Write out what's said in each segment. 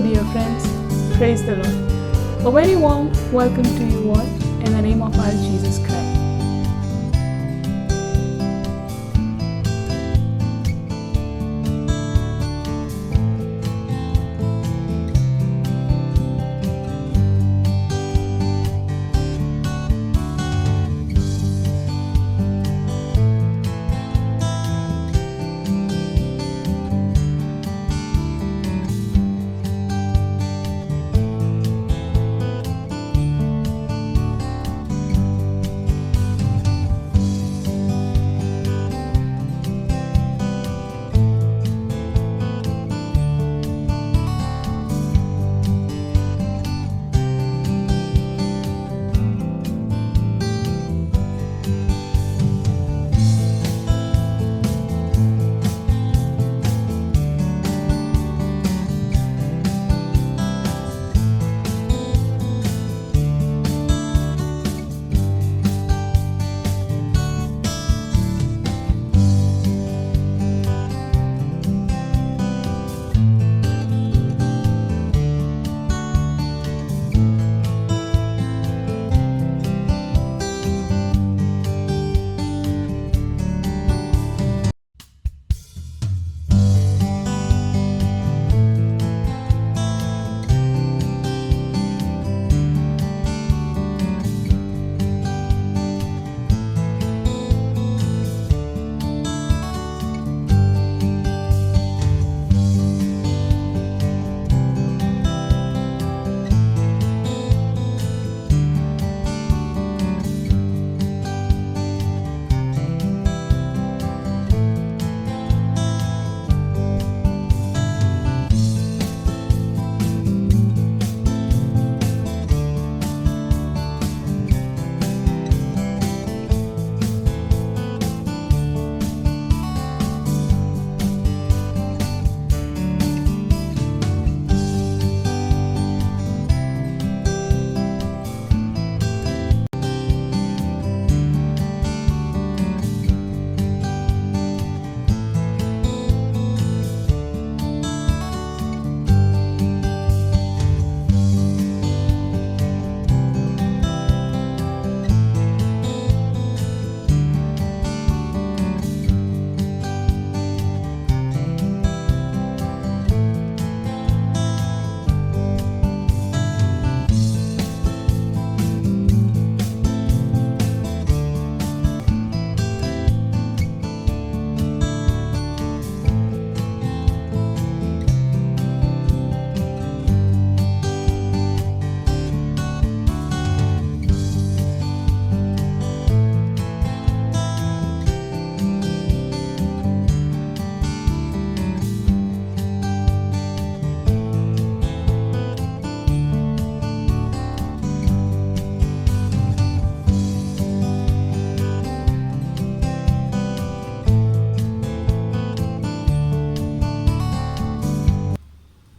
dear friends. Praise the Lord. A very warm welcome to you all in the name of our Jesus Christ.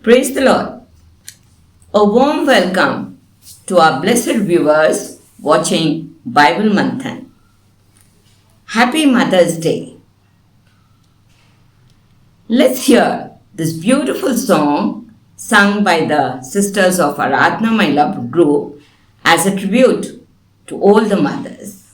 Praise the Lord. A warm welcome to our blessed viewers watching Bible Manthan. Happy Mother's Day. Let's hear this beautiful song sung by the sisters of Aradhana My Love group as a tribute to all the mothers.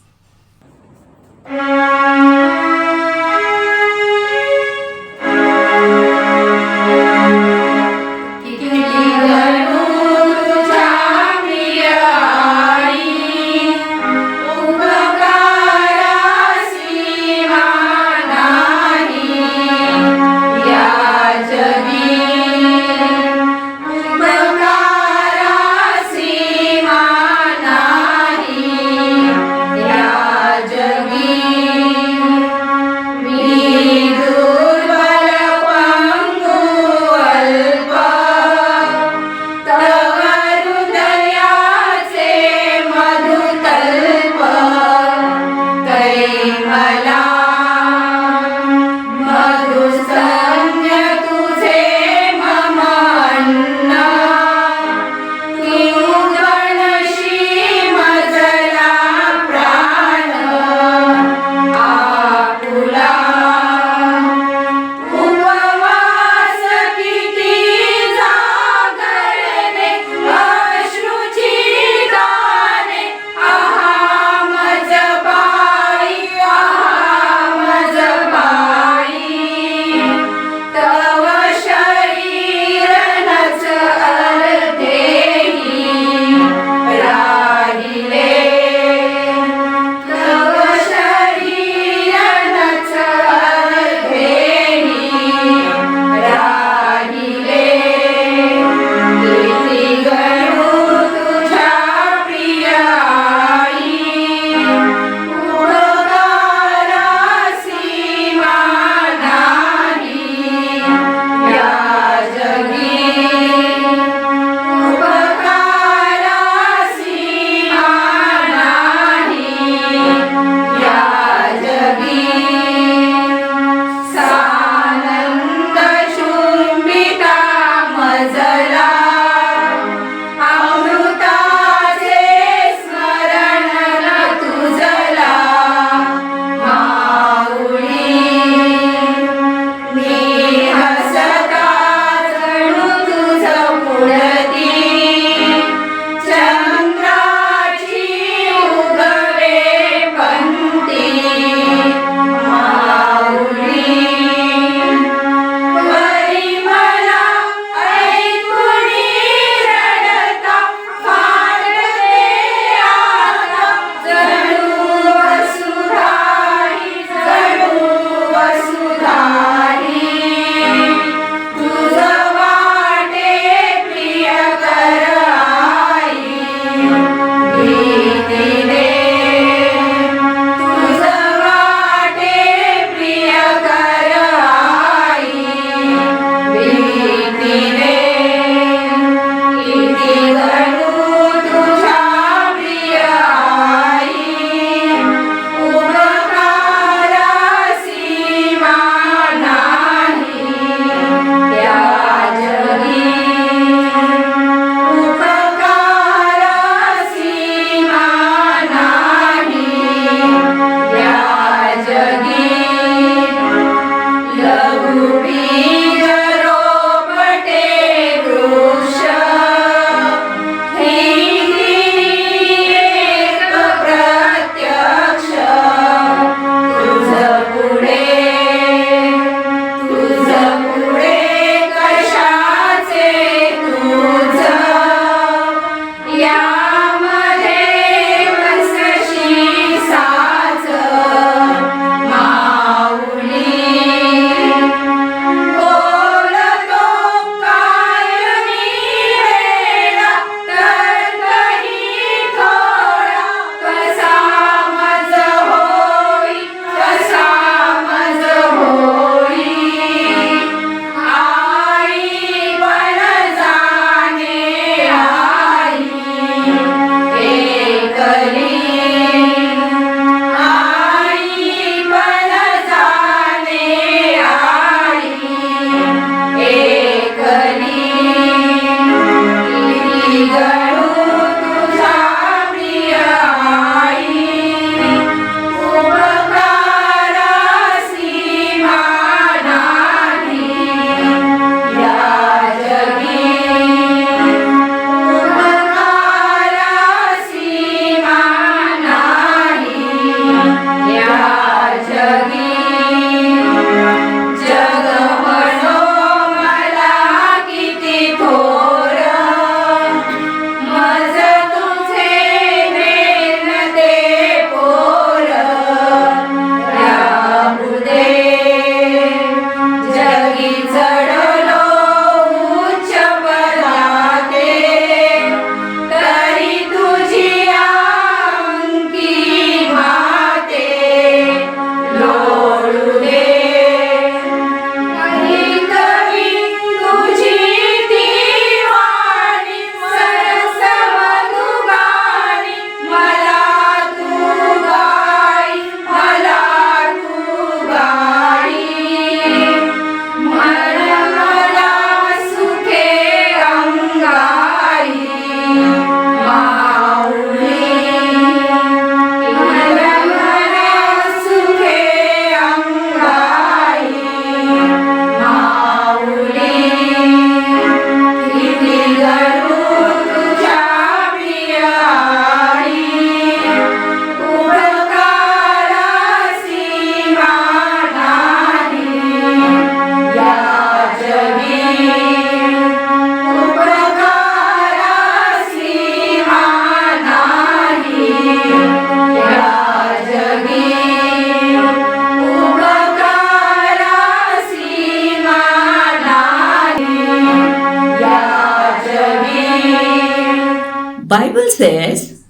Bible says,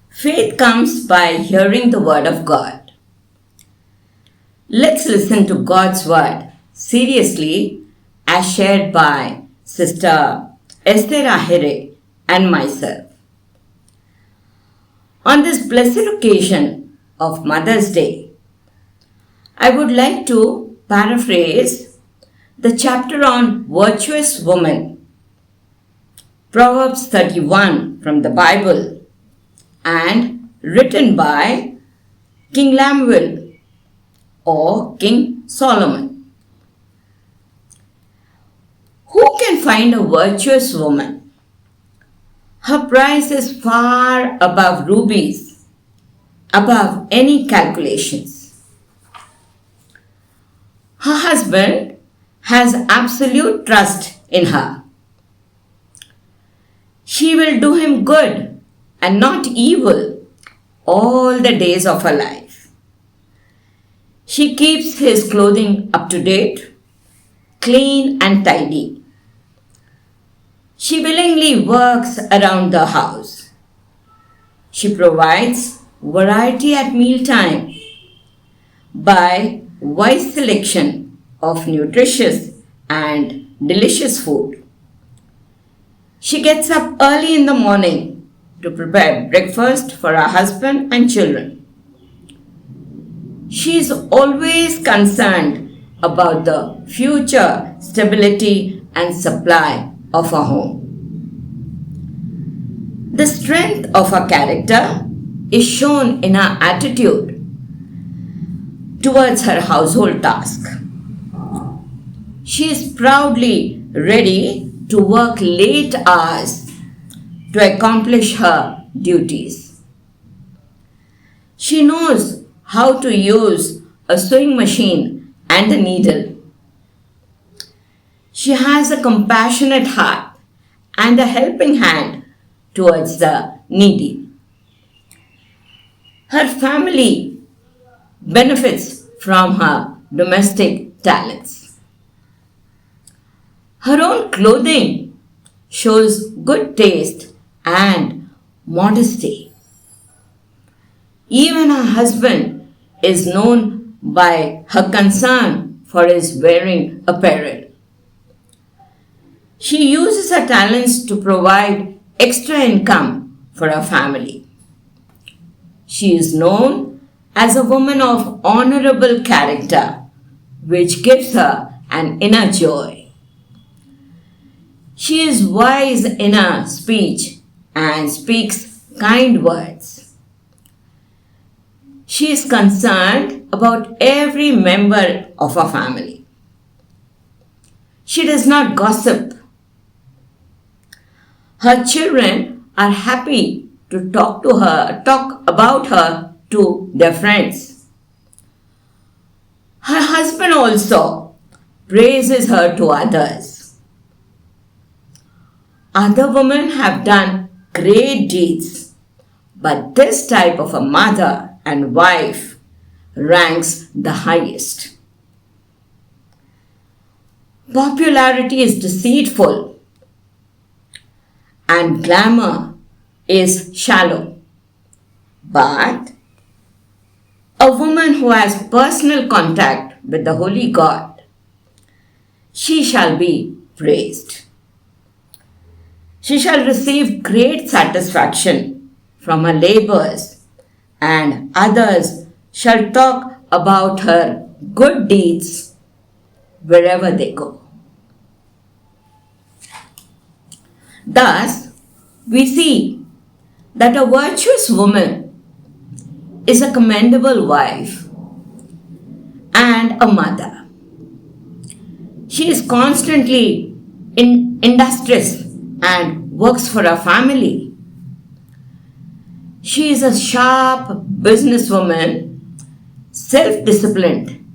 faith comes by hearing the word of God. Let's listen to God's word seriously as shared by Sister Esther Ahere and myself. On this blessed occasion of Mother's Day, I would like to paraphrase the chapter on virtuous woman, Proverbs 31 from the Bible, and written by King Lemuel or King Solomon. Who can find a virtuous woman? Her price is far above rubies, above any calculations. Her husband has absolute trust in her. She will do him good and not evil all the days of her life. She keeps his clothing up to date, clean and tidy. She willingly works around the house. She provides variety at mealtime by wise selection of nutritious and delicious food. She gets up early in the morning to prepare breakfast for her husband and children. She is always concerned about the future stability and supply of her home. The strength of her character is shown in her attitude towards her household task. She is proudly ready to work late hours to accomplish her duties. She knows how to use a sewing machine and a needle. She has a compassionate heart and a helping hand towards the needy. Her family benefits from her domestic talents. Her own clothing shows good taste and modesty. Even her husband is known by her concern for his wearing apparel. She uses her talents to provide extra income for her family. She is known as a woman of honorable character, which gives her an inner joy. She is wise in her speech and speaks kind words. She is concerned about every member of her family. She does not gossip. Her children are happy to talk about her to their friends. Her husband also praises her to others. Other women have done great deeds, but this type of a mother and wife ranks the highest. Popularity is deceitful and glamour is shallow. But a woman who has personal contact with the Holy God, she shall be praised. She shall receive great satisfaction from her labors, and others shall talk about her good deeds wherever they go. Thus, we see that a virtuous woman is a commendable wife and a mother. She is constantly industrious and works for her family. She is a sharp businesswoman, self-disciplined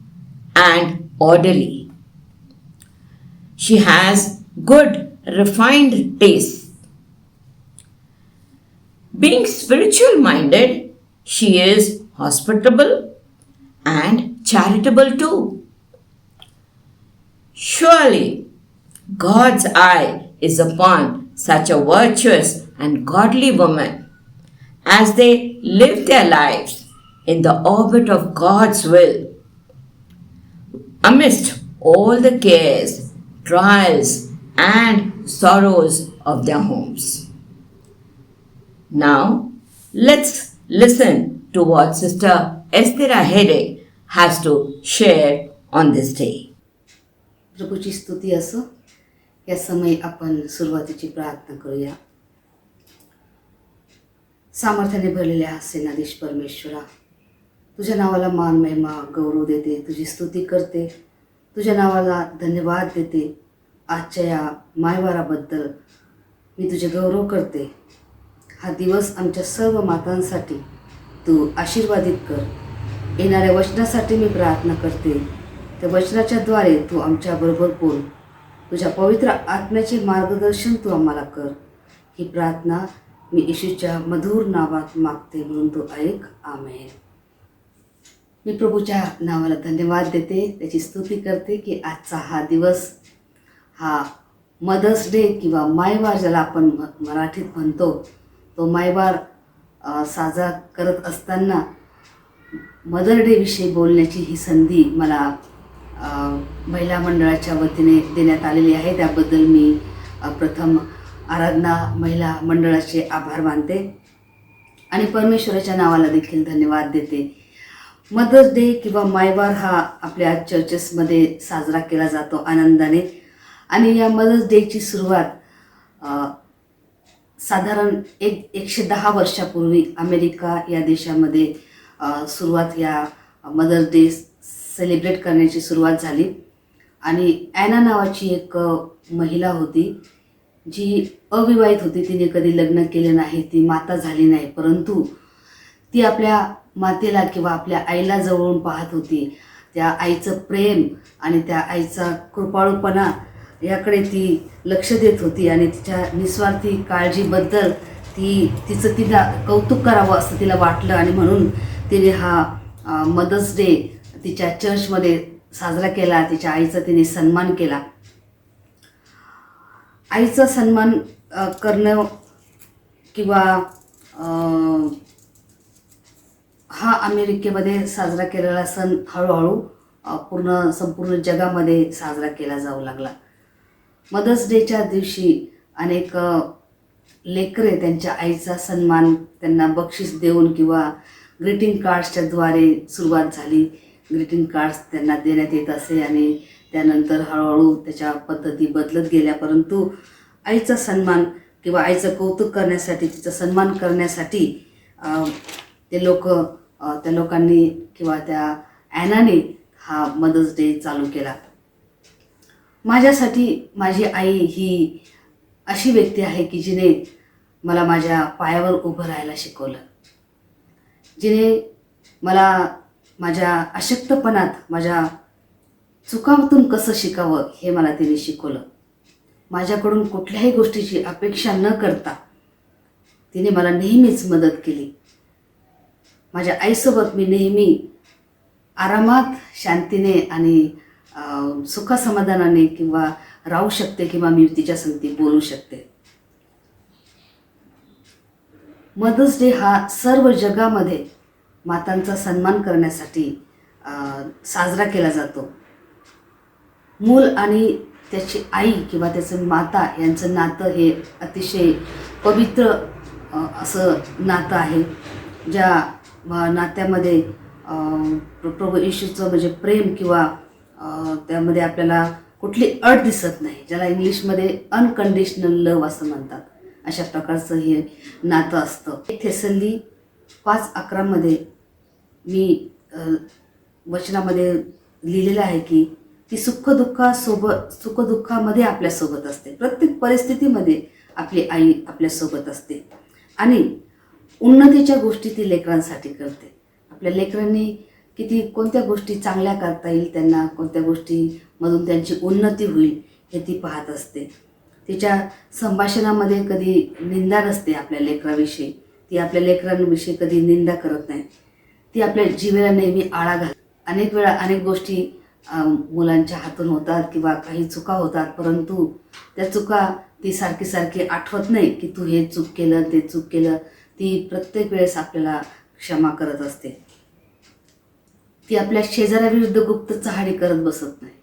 and orderly. She has good, refined taste. Being spiritual minded, she is hospitable and charitable too. Surely, God's eye is upon such a virtuous and godly women as they live their lives in the orbit of God's will amidst all the cares, trials, and sorrows of their homes. Now, let's listen to what Sister Esther Ahede has to share on this day. प्रभूची स्तुती असो. या समय आपण सुरुवातीची प्रार्थना करूया. सामर्थ्याने भरलेल्या सेनाधीश परमेश्वरा, तुझ्या नावाला मान महिमा गौरव देते, तुझी स्तुती करते, तुझ्या नावाला धन्यवाद देते. आजच्या या मायवाराबद्दल मी तुझे गौरव करते. हा दिवस आमच्या सर्व मातांसाठी तू आशीर्वादित कर. येणाऱ्या वचनासाठी मी प्रार्थना करते. त्या वचनाच्याद्वारे तू आमच्याबरोबर बोल. तुझ्या पवित्र आत्म्याचे मार्गदर्शन तू आम्हाला कर. ही प्रार्थना मी येशूच्या मधुर नावात मागते, म्हणून तू ऐक. आमेन. मी प्रभूच्या नावाला धन्यवाद देते, त्याची स्तुती करते की आजचा हा दिवस, हा मदर्स डे किंवा मायवार ज्याला आपण मराठीत म्हणतो, तो मायवार साजरा करत असताना मदर डे विषयी बोलण्याची ही संधी मला महिला मंडळाच्या वतीने देण्यात आलेली आहे. त्याबद्दल मी प्रथम आराधना महिला मंडळाचे आभार मानते आणि परमेश्वराच्या नावाला देखील धन्यवाद देते. मदर्स डे किंवा मायवार हा आपल्या चर्चेसमध्ये साजरा केला जातो आनंदाने. आणि या मदर्स डेची सुरुवात साधारण 110 वर्षापूर्वी अमेरिका या देशामध्ये सुरुवात या मदर्स डे सेलिब्रेट करण्याची सुरुवात झाली. आणि ॲना नावाची एक महिला होती जी अविवाहित होती. तिने कधी लग्न केलं नाही, ती माता झाली नाही, परंतु ती आपल्या मातेला किंवा आपल्या आईला जवळून पाहत होती. त्या आईचं प्रेम आणि त्या आईचा कृपाळूपणा याकडे ती लक्ष देत होती आणि तिच्या निस्वार्थी काळजीबद्दल तिचं तिला कौतुक करावं असं तिला वाटलं. आणि म्हणून तिने हा मदर्स डे तिच्या चर्चमध्ये साजरा केला. तिच्या आईचा तिने सन्मान केला. आईचा सन्मान करणं किंवा हा अमेरिकेमध्ये साजरा केलेला सण हळूहळू संपूर्ण जगामध्ये साजरा केला जाऊ लागला. मदर्स डेच्या दिवशी अनेक लेकरे त्यांच्या आईचा सन्मान, त्यांना बक्षीस देऊन किंवा ग्रीटिंग कार्ड्सच्याद्वारे सुरुवात झाली. ग्रीटिंग कार्ड्स त्यांना देण्यात येत असे आणि त्यानंतर हळूहळू त्याच्या पद्धती बदलत गेल्या. परंतु आईचा सन्मान किंवा आईचं कौतुक करण्यासाठी, तिचा सन्मान करण्यासाठी त्या लोकांनी किंवा त्या ॲनाने हा मदर्स डे चालू केला. माझ्यासाठी माझी आई ही अशी व्यक्ती आहे की जिने मला माझ्या पायावर उभं राहायला शिकवलं. जिने मला माझ्या अशक्तपणात, माझ्या चुकांतून कसं शिकावं हे मला तिने शिकवलं. माझ्याकडून कुठल्याही गोष्टीची अपेक्षा न करता तिने मला नेहमीच मदत केली. माझ्या आईसोबत मी नेहमी आरामात, शांतीने आणि सुखसमाधानाने किंवा राहू शकते किंवा मी तिच्या संगती बोलू शकते. मदर्स डे हा सर्व जगामध्ये मातांचा सन्मान करण्यासाठी साजरा केला जातो. मूल आणि त्याची आई किंवा त्याचं माता यांचं नातं हे अतिशय पवित्र असं नातं आहे. ज्या नात्यामध्ये प्रभू येशूचं म्हणजे प्रेम किंवा त्यामध्ये आपल्याला कुठली अट दिसत नाही, ज्याला इंग्लिशमध्ये अनकंडिशनल लव्ह असं म्हणतात. अशा प्रकारचं हे नातं असतं. थेसली 5:11 मी वचनामध्ये लिहिलेलं आहे की ती सुखदुःखामध्ये आपल्यासोबत असते. प्रत्येक परिस्थितीमध्ये आपली आई आपल्यासोबत असते आणि उन्नतीच्या गोष्टी ती लेकरांसाठी करते. आपल्या लेकरांनी कोणत्या गोष्टी चांगल्या करता येईल, त्यांना कोणत्या गोष्टीमधून त्यांची उन्नती होईल हे ती पाहत असते. तिच्या संभाषणामध्ये कधी निंदा नसते आपल्या लेकराविषयी. ती आपल्या लेकरांविषयी कधी निंदा करत नाही. ती आपल्या जीवेला नेहमी आळा घालते. अनेक वेळा अनेक गोष्टी मुलांच्या हातून होतात किंवा काही चुका होतात, परंतु त्या चुका ती सारखी सारखी आठवत नाही की तू हे चूक केलं ते चूक केलं. ती प्रत्येक वेळेस आपल्याला क्षमा करत असते. ती आपल्या शेजाऱ्याविरुद्ध गुप्त चहाडी करत बसत नाही.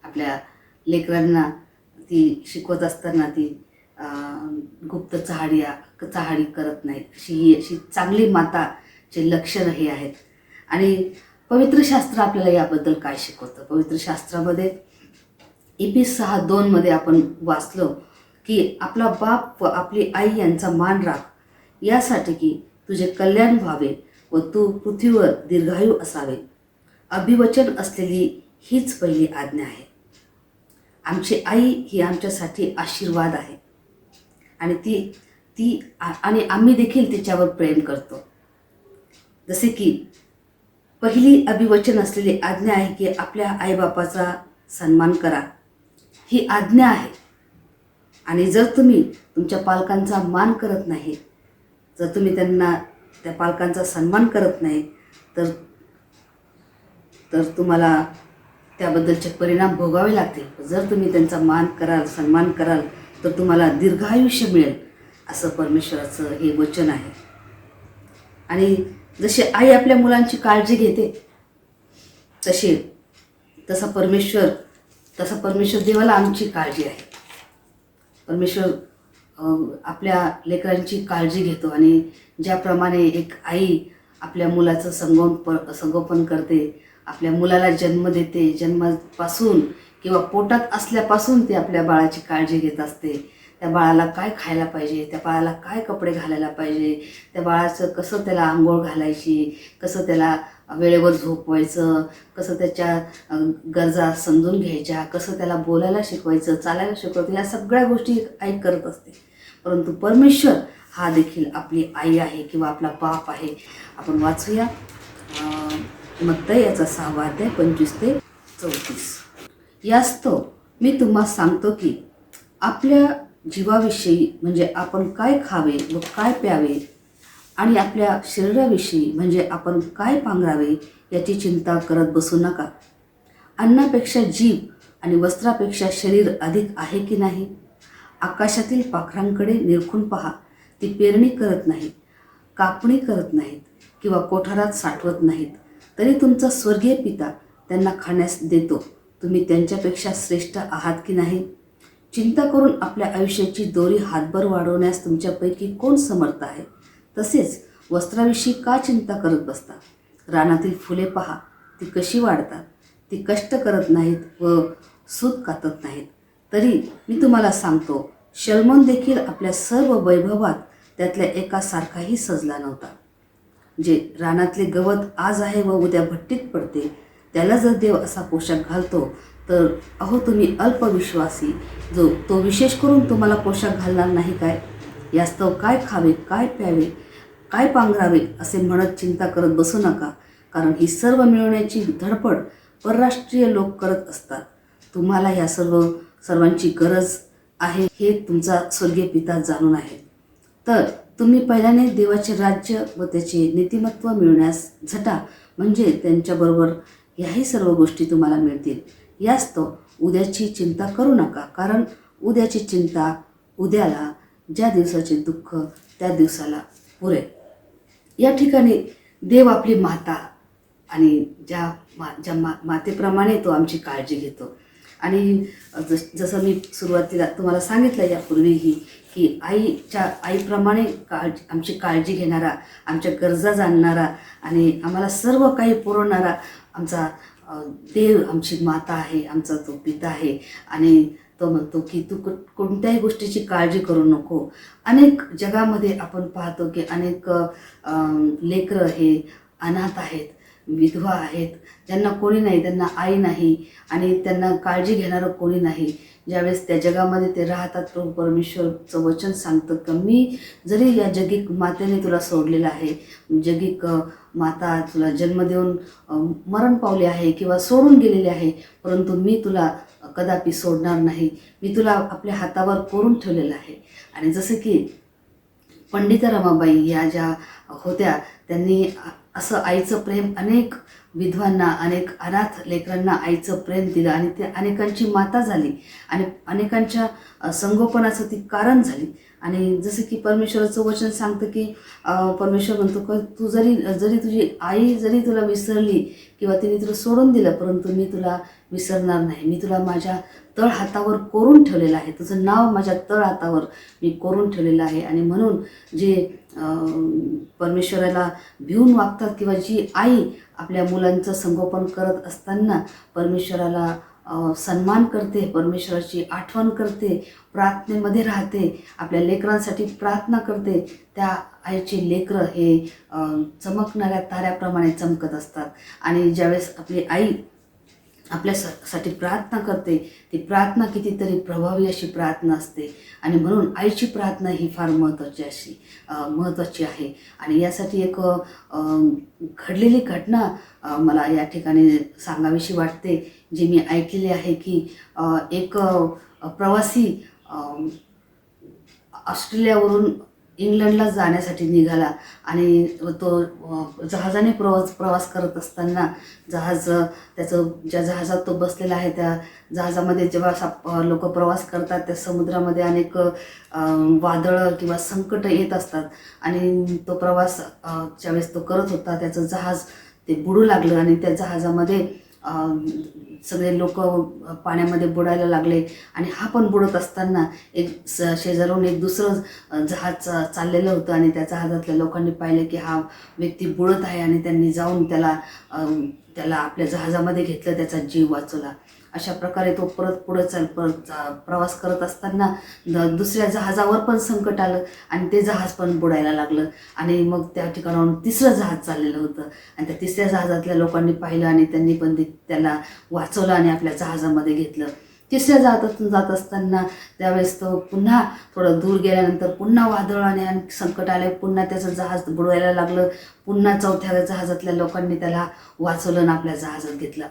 आपल्या लेकरांना ती शिकवत असताना ती गुप्त चहाडी करत नाही. अशी चांगली माताचे लक्षण हे आहेत. आणि पवित्र शास्त्र आपल्याला याबद्दल काय शिकवतं? पवित्र शास्त्रामध्ये Eph 6:2 मध्ये आपण वाचलो की आपला बाप व आपली आई यांचा मान राख, यासाठी की तुझे कल्याण व्हावे व तू पृथ्वीवर दीर्घायू असावे. अभिवचन असलेली हीच पहिली आज्ञा आहे. आमची आई ही आमच्यासाठी आशीर्वाद आहे आणि ती आणि आम्ही देखील तिच्यावर प्रेम करतो. जसे की पहिली अभिवचन असलेली आज्ञा आहे की आपल्या आईबापाचा सन्मान करा. ही आज्ञा आहे. आणि जर तुम्ही तुमच्या पालकांचा मान करत नाही, जर तुम्ही त्या पालकांचा सन्मान करत नाही, तर तुम्हाला त्याबद्दलचे परिणाम भोगावे लागतील. जर तुम्ही त्यांचा मान कराल, सन्मान कराल, तर तुम्हाला दीर्घायुष्य मिळेल, असं परमेश्वराचं हे वचन आहे. आणि जशी आई आपल्या मुलांची काळजी घेते, तसा परमेश्वर देवाला आमची काळजी आहे. परमेश्वर आपल्या लेकरांची काळजी घेतो. आणि ज्याप्रमाणे एक आई आपल्या मुलाचं संगोपन करते, आपल्या मुलाला जन्म देते, जन्मापासून किंवा पोटात असल्यापासून ती आपल्या बाळाची काळजी घेत असते. त्या बाळाला काय खायला पाहिजे, त्या बाळाला काय कपडे घालायला पाहिजे, त्या बाळाचं कसं त्याला आंघोळ घालायची, कसं त्याला वेळेवर झोपवायचं, कसं त्याच्या गरजा समजून घ्यायच्या, कसं त्याला बोलायला शिकवायचं, चालायला शिकवायचं, या सगळ्या गोष्टी आई करत असते. परंतु परमेश्वर हा देखील आपली आई आहे किंवा आपला बाप आहे. आपण वाचूया मत्तई याचा 6 अध्याय 25 ते 34. यास्तव मी तुम्हा सांगतो की आपल्या जीवाविषयी म्हणजे आपण काय खावे व काय प्यावे, आणि आपल्या शरीराविषयी म्हणजे आपण काय पांघरावे याची चिंता करत बसू नका. अन्नापेक्षा जीव आणि वस्त्रापेक्षा शरीर अधिक आहे की नाही? आकाशातील पाखरांकडे निरखून पहा. ती पेरणी करत नाहीत, कापणी करत नाहीत किंवा कोठारात साठवत नाहीत, तरी तुमचा स्वर्गीय पिता त्यांना खाण्यास देतो. तुम्ही त्यांच्यापेक्षा श्रेष्ठ आहात की नाही? चिंता करून आपल्या आयुष्याची दोरी हातभर वाढवण्यास तुमच्यापैकी कोण समर्थ आहे? तसेच वस्त्राविषयी का चिंता करत बसता? रानातील फुले पहा, ती कशी वाढतात. ती कष्ट करत नाहीत व सूत कातत नाहीत. तरी मी तुम्हाला सांगतो, शल्मोन देखील आपल्या सर्व वैभवात त्यातल्या एकासारखाही सजला नव्हता. जे रानातले गवत आज आहे व उद्या भट्टीत पडते, त्याला जर देव असा पोशाख घालतो, तर अहो तुम्ही अल्पविश्वासी, तो विशेष करून तुम्हाला पोशाख घालणार नाही काय? यास्तव काय खावे, काय प्यावे, काय पांघरावे असे म्हणत चिंता करत बसू नका, कारण ही सर्व मिळवण्याची धडपड परराष्ट्रीय लोक करत असतात. तुम्हाला या सर्वांची गरज आहे हे तुमचा स्वर्गीय पिता जाणून आहे. तर तुम्ही पहिल्याने देवाचे राज्य व त्याचे नीतिमत्व मिळवण्यास झटा, म्हणजे त्यांच्याबरोबर ह्याही सर्व गोष्टी तुम्हाला मिळतील. यास्तव उद्याची चिंता करू नका, कारण उद्याची चिंता उद्याला, ज्या दिवसाचे दुःख त्या दिवसाला पुरे. या ठिकाणी देव आपली माता आणि ज्या मातेप्रमाणे तो आमची काळजी घेतो. आणि जसं मी सुरुवातीला तुम्हाला सांगितलं यापूर्वीही की आईप्रमाणे आमची काळजी घेणारा, आमच्या गरजा जाणणारा आणि आम्हाला सर्व काही पुरवणारा आमचा देव आमची माता आहे, आमचा तो पिता आहे. आणि तो म्हणतो की तू कोणत्याही गोष्टीची काळजी करू नको. अनेक जगामध्ये आपण पाहतो की अनेक लेकरं हे अनाथ आहेत, विधवा आहेत, ज्यांना कोणी नाही, त्यांना आई नाही आणि त्यांना काळजी घेणारं कोणी नाही. ज्यावेळेस त्या जगामध्ये ते राहतात, प्रभू परमेश्वरचं वचन सांगतं की मी जरी या जगिक मातेने तुला सोडलेलं आहे, जगिक माता तुला जन्म देऊन मरण पावले आहे किंवा सोडून गेलेले आहे, परंतु मी तुला कदापि सोडणार नाही. मी तुला आपल्या हातावर कोरून ठेवलेलं आहे. आणि जसं की पंडिता रमाबाई या ज्या होत्या, त्यांनी असं आईचं प्रेम अनेक विधवांना, अनेक अनाथ लेकरांना आईचं प्रेम दिलं आणि ते अनेकांची माता झाली आणि अनेकांच्या संगोपनाचं ती कारण झाली. आणि जसं की परमेश्वराचं वचन सांगतं की परमेश्वर म्हणतो की तू जरी तुझी आई जरी तुला विसरली किंवा तिने तुला सोडून दिलं, परंतु मी तुला विसरणार नाही. मी तुला माझ्या तळ हातावर कोरून ठेवलेलं आहे. तुझं नाव माझ्या तळ हातावर मी कोरून ठेवलेलं आहे. आणि म्हणून जे परमेश्वराला भिवून वागतात किंवा जी आई आपल्या मुलांचं संगोपन करत असताना परमेश्वराला सन्मान करते, परमेश्वराची आठवण करते, प्रार्थनेमध्ये राहते, आपल्या लेकरांसाठी प्रार्थना करते, त्या आईची लेकरं हे चमकणाऱ्या ताऱ्याप्रमाणे चमकत असतात. आणि ज्यावेळेस आपली आई आपल्यासाठी प्रार्थना करते, ती प्रार्थना कितीतरी प्रभावी अशी प्रार्थना असते. आणि म्हणून आईची प्रार्थना ही फार महत्त्वाची आहे. आणि यासाठी एक घडलेली घटना मला या ठिकाणी सांगावीशी वाटते, जी मी ऐकलेली आहे की एक प्रवासी ऑस्ट्रेलियावरून इंग्लंडला जाण्यासाठी निघाला आणि तो जहाजाने प्रवास करत असताना ज्या जहाजात तो बसलेला आहे त्या जहाजामध्ये जेव्हा लोक प्रवास करतात त्या समुद्रामध्ये अनेक वादळं किंवा संकट येत असतात. आणि तो प्रवास ज्यावेळेस तो करत होता त्याचं जहाज ते बुडू लागलं आणि त्या जहाजामध्ये सगळे लोक पाण्यामध्ये बुडायला लागले. आणि हा पण बुडत असताना एक शेजारून एक दुसरं जहाज चाललेलं होतं आणि त्या जहाजातल्या लोकांनी पाहिलं की हा व्यक्ती बुडत आहे आणि त्यांनी जाऊन त्याला आपल्या जहाजामध्ये घेतलं, त्याचा जीव वाचवला. अशा प्रकारे तो परत प्रवास करत असताना दुसऱ्या जहाजावर पण संकट आलं आणि ते जहाज पण बुडायला लागलं. आणि मग त्या ठिकाणाहून तिसरं जहाज चाललेलं होतं आणि त्या तिसऱ्या जहाजातल्या लोकांनी पाहिलं आणि त्यांनी पण त्याला वाचवलं आणि आपल्या जहाजामध्ये घेतलं. तिसऱ्या जहाजातून जात असताना त्यावेळेस तो पुन्हा थोडं दूर गेल्यानंतर पुन्हा वादळ आणि संकट आले, पुन्हा त्याचं जहाज बुडवायला लागलं. पुन्हा चौथ्या जहाजातल्या लोकांनी त्याला वाचवलं आणि आपल्या जहाजात घेतलं.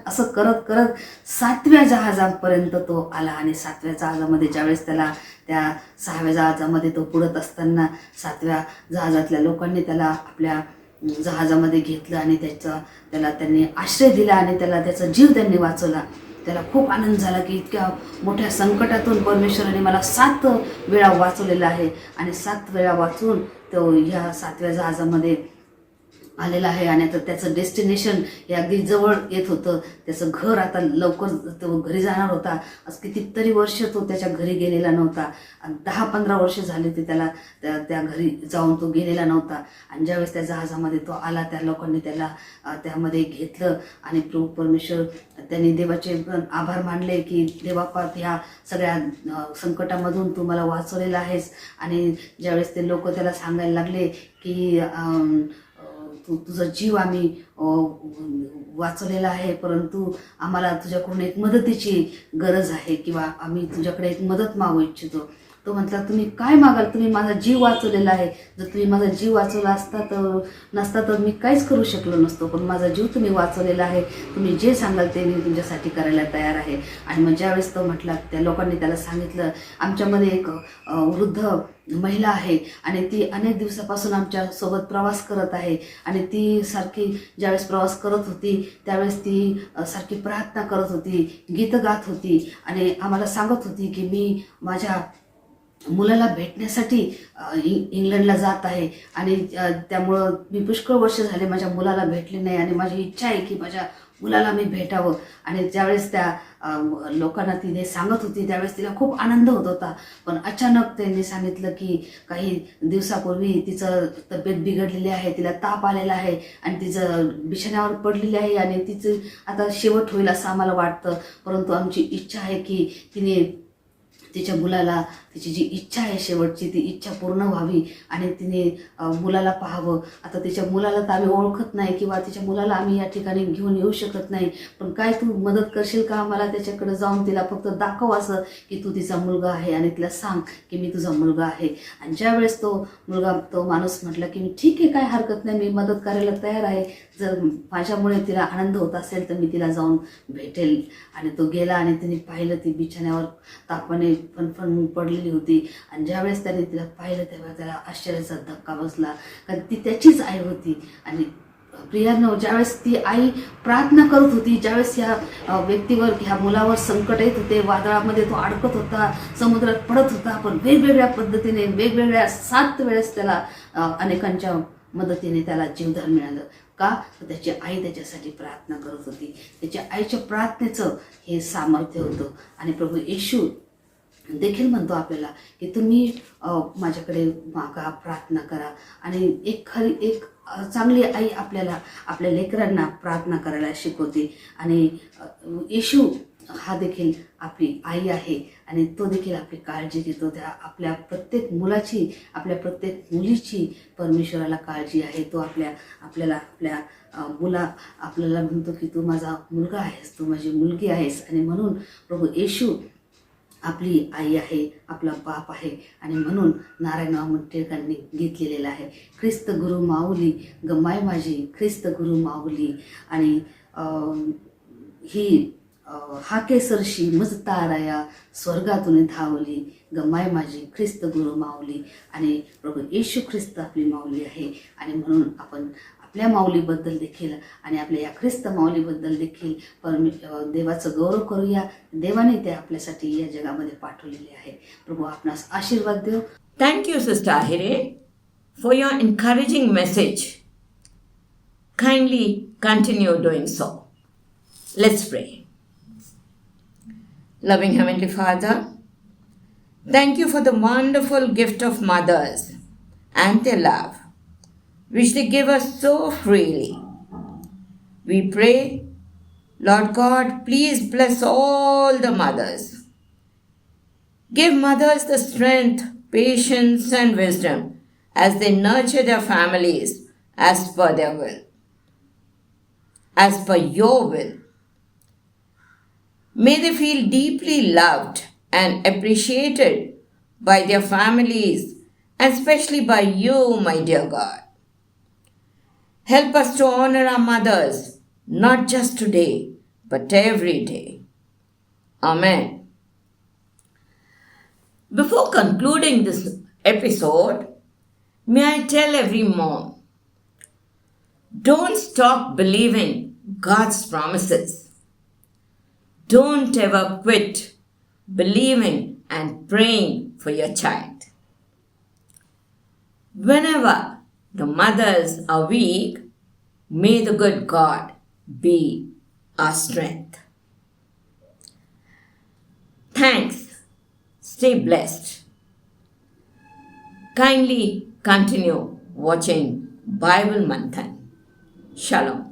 असं करत करत 7व्या जहाजापर्यंत तो आला. आणि 7व्या जहाजामध्ये ज्यावेळेस त्याला त्या 6व्या जहाजामध्ये तो बुडत असताना 7व्या जहाजातल्या लोकांनी त्याला आपल्या जहाजामध्ये घेतलं आणि त्याला त्यांनी आश्रय दिला आणि त्याचा जीव त्यांनी वाचवला. त्याला खूप आनंद झाला की इतक्या मोठ्या संकटातून परमेश्वराने मला 7 वेळा वाचवलेलं आहे. आणि 7 वेळा वाचून तो ह्या 7व्या जहाजामध्ये आलेला आहे. आणि आता त्याचं डेस्टिनेशन हे अगदी जवळ येत होतं. त्याचं घर आता लवकर तो घरी जाणार होता. आज कितीतरी वर्ष तो त्याच्या घरी गेलेला नव्हता. 10-15 वर्ष झाले ते त्याला त्या घरी जाऊन तो गेलेला नव्हता. आणि ज्यावेळेस त्या जहाजामध्ये तो आला त्या लोकांनी त्याला त्यामध्ये घेतलं. आणि प्रभू परमेश्वर त्यांनी देवाचे आभार मानले की देवापा ह्या सगळ्या संकटामधून तू मला वाचवलेला आहेस. आणि ज्यावेळेस ते लोक त्याला सांगायला लागले की तुझा जीव आम्ही वाचवलेला आहे, परंतु आम्हाला तुझ्याकडून एक मदतीची गरज आहे किंवा आम्ही तुझ्याकडे एक मदत मागू इच्छितो. तो म्हटला तुम्ही काय मागाल, तुम्ही माझा जीव वाचवलेला आहे. जर तुम्ही माझा जीव वाचवला नसता तर मी काहीच करू शकलो नसतो, पण माझा जीव तुम्ही वाचवलेला आहे. तुम्ही जे सांगाल ते मी तुमच्यासाठी करायला तयार आहे. आणि मग ज्यावेळेस तो म्हटला त्या लोकांनी त्याला सांगितलं आमच्यामध्ये एक वृद्ध महिला आहे आणि ती अनेक दिवसापासून आमच्या सोबत प्रवास करत आहे. आणि ती सारखी ज्यावेळेस प्रवास करत होती त्यावेळेस ती सारखी प्रार्थना करत होती, गीत गात होती आणि आम्हाला सांगत होती की मी माझ्या मुलाला भेटण्यासाठी इंग्लंडला जात आहे. आणि त्यामुळं मी पुष्कळ वर्ष झाले माझ्या मुलाला भेटले नाही आणि माझी इच्छा आहे की माझ्या मुलाला मी भेटावं. आणि ज्यावेळेस त्या लोकांना तिने सांगत होती त्यावेळेस तिला खूप आनंद होत होता. पण अचानक त्यांनी सांगितलं की काही दिवसापूर्वी तिचं तब्येत बिघडलेली आहे, तिला ताप आलेला आहे आणि तिचं बिछाण्यावर पडलेली आहे आणि तिचं आता शेवट होईल असं आम्हाला वाटतं. परंतु आमची इच्छा आहे की तिने तिच्या मुलाला तिची जी इच्छा आहे शेवटची ती इच्छा पूर्ण व्हावी आणि तिने मुलाला पाहावं. आता तिच्या मुलाला तर आम्ही ओळखत नाही किंवा तिच्या मुलाला आम्ही या ठिकाणी घेऊन येऊ शकत नाही, पण काय तू मदत करशील का आम्हाला त्याच्याकडे जाऊन तिला फक्त दाखव असं की तू तिचा मुलगा आहे आणि तिला सांग की मी तुझा मुलगा आहे. आणि ज्यावेळेस तो माणूस म्हटला की ठीक आहे, काय हरकत नाही, मी मदत करायला तयार आहे, जर माझ्यामुळे तिला आनंद होत असेल तर मी तिला जाऊन भेटेल. आणि तो गेला आणि तिने पाहिलं ती बिछाण्यावर तापाने फणफण पडलेली होती. आणि ज्यावेळेस त्याने तिला पाहिलं तेव्हा त्याला आश्चर्याचा धक्का बसला, कारण ती त्याचीच आई होती. आणि प्रियानो, ज्यावेळेस ती आई प्रार्थना करत होती, ज्यावेळेस ह्या व्यक्तीवर, ह्या मुलावर संकट येत होते, वादळामध्ये तो अडकत होता, समुद्रात पडत होता, पण वेगवेगळ्या पद्धतीने, वेगवेगळ्या 7 वेळेस त्याला अनेकांच्या मदतीने त्याला जीवदान मिळालं. का? तर त्याची आई त्याच्यासाठी प्रार्थना करत होती. त्याच्या आईच्या प्रार्थनेचं हे सामर्थ्य होतं. आणि प्रभू येशू देखील म्हणतो आपल्याला की तुम्ही माझ्याकडे मागा, प्रार्थना करा. आणि एक चांगली आई आपल्याला, आपल्या लेकरांना प्रार्थना करायला शिकवते. आणि येशू हा देखील आपली आई आहे आणि तो देखील आपली काळजी घेतो. त्या आपल्या प्रत्येक मुलाची, आपल्या प्रत्येक मुलीची परमेश्वराला काळजी आहे. तो आपल्याला म्हणतो की तू माझा मुलगा आहेस, तू माझी मुलगी आहेस. आणि म्हणून प्रभू येशू आपली आई आहे, आपला बाप आहे. आणि म्हणून नारायणराव टिळकांनी गीत लिहिलेलं आहे, ख्रिस्त गुरु माऊली गमाय माझी, ख्रिस्त गुरु माऊली. आणि ही हाके सरशी मज ताराया, स्वर्गातून धावली गमाय माझी, ख्रिस्त गुरु माऊली. आणि प्रभू येशू ख्रिस्त आपली माऊली आहे. आणि म्हणून आपण आपल्या माऊलीबद्दल देखील आणि आपल्या या ख्रिस्त माऊलीबद्दल देखील देवाचं गौरव करूया. देवाने ते आपल्यासाठी या जगामध्ये पाठवलेले आहे. प्रभू आपणास आशीर्वाद देव. Thank you, Sister Ahire, for your encouraging message. Kindly continue doing so. Let's pray. Loving Heavenly Father, thank you for the wonderful gift of mothers and their love, which they give us so freely. We pray, Lord God, please bless all the mothers. Give mothers the strength, patience, and wisdom as they nurture their families as per their will, as per your will. May they feel deeply loved and appreciated by their families, and especially by you, my dear God. Help us to honor our mothers, not just today, but every day. Amen. Before concluding this episode, may I tell every mom, don't stop believing God's promises. Don't ever quit believing and praying for your child. Whenever the mothers are weak, may the good God be our strength. Thanks. Stay blessed. Kindly continue watching Bible Manthan. Shalom.